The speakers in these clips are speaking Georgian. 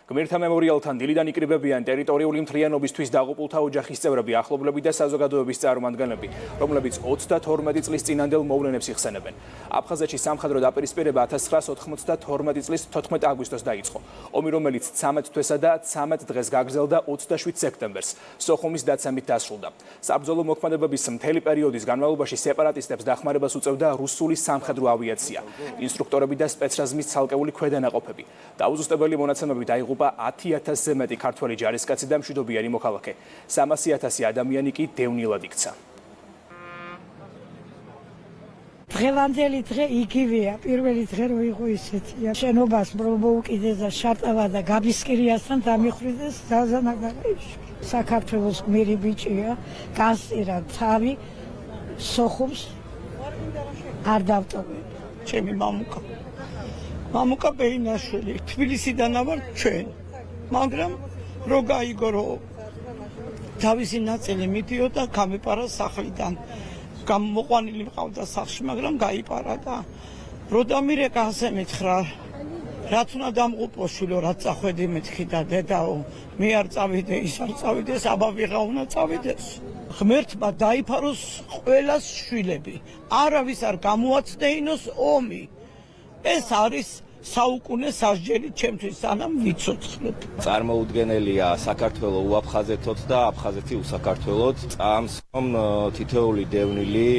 გმირთა მემორიალთან დილიდან იკრიბებიან ტერიტორიული მთლიანობისთვის დაღუპულთა ოჯახის წევრები, ახლობლები და საზოგადოების წარმომადგენლები, რომლებიც 32 წლის წინანდელ მოვლენებს იხსენებენ. აფხაზეთში სამხედრო დაპირისპირება 1992 წლის 14 აგვისტოს დაიწყო. ომი, რომელიც 13 თვესა და 13 დღეს გაგრძელდა 27 სექტემბერს, სოხუმის დაცემით დასრულდა. საბრძოლო მოქმედებების მთელი პერიოდის განმავლობაში სეპარატისტებს დახმარებას უწევდა რუსული სამხედრო ავიაცია, ინსტრუქტორები და სპეცრაზმის ცალკეული ქვედანაყოფები. დაუზუსტებელი მონაცემებით აიღუპა 10,000-ზე მეტი ქართველი ჯარისკაცი და მშვიდობიანი მოქალაქე. 300,000 ადამიანი კი დევნილად იქცა. დღევანდელი დღე იგივეა, პირველი დღე რო იყო ისეთია. შენობას მოუკიდეს და შარტავა და გაბისკირიასთან დამიხვიდეს ზაზანაგარეში. საქართველოს გმირი ბიჭია, გასწირა თავი, სოხუმს არ დავტოვებ. ჩემი მამუკა ბეინაშვილი, თბილისიდან ვარ ჩვენ. მაგრამ რო გაიგო რომ თავისი ნაწილი მიდიოდა გამიპარა სახლიდან. გამოყვანილი მყავდა სახლში, მაგრამ გაიპარა და რო დამირეკა ასე მითხრა, რაც უნდა დამღუპო შვილო, რაც წახვედი მეთქი და დედაო, მე არ წავიდე, ის არ წავიდეს, აბა ვიღა უნდა წავიდეს. ღმერთმა დაიფაროს ყველას შვილები, არავის არ გამოაცდეინოს ომი. ეს არის საუკუნე სასჯელი ჩემთვის, სანამ ვიცოცხლებ. წარმოუდგენელია საქართველო უაფხაზეთოთ და აფხაზეთი უსაქართველოთ. წამს რომ თითოეული დევნილი,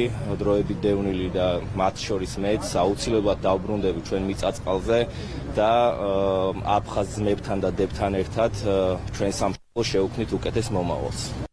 დროებით დევნილი და მათ შორის მეც აუცილებლად დავბრუნდები ჩვენ მიწაწყალზე და აფხაზ ძმებთან და დებთან ერთად ჩვენ სამშობლოს შევქმნით უკეთეს მომავალს.